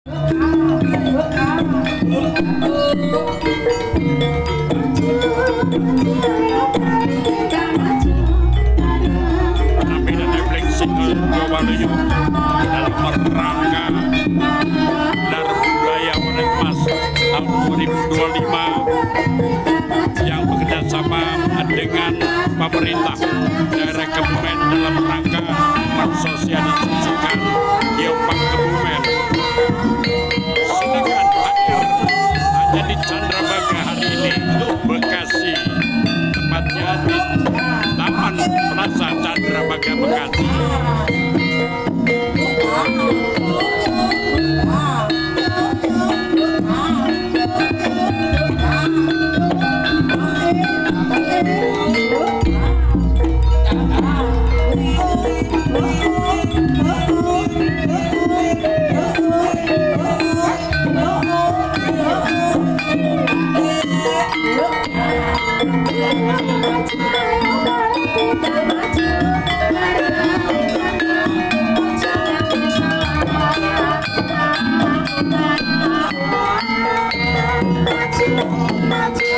Penampilan Nebling Single Jawaluyo dalam rangka Dar Budaya Menekmas tahun 2025 yang bekerjasama dengan pemerintah daerah Kebumen dalam rangka mensosialisasikan Geopark Kebumen. Silakan hadir hanya di Candrabaga hari ini, Bekasi, tepatnya di Taman Plaza Candrabaga Bekasi. Maju,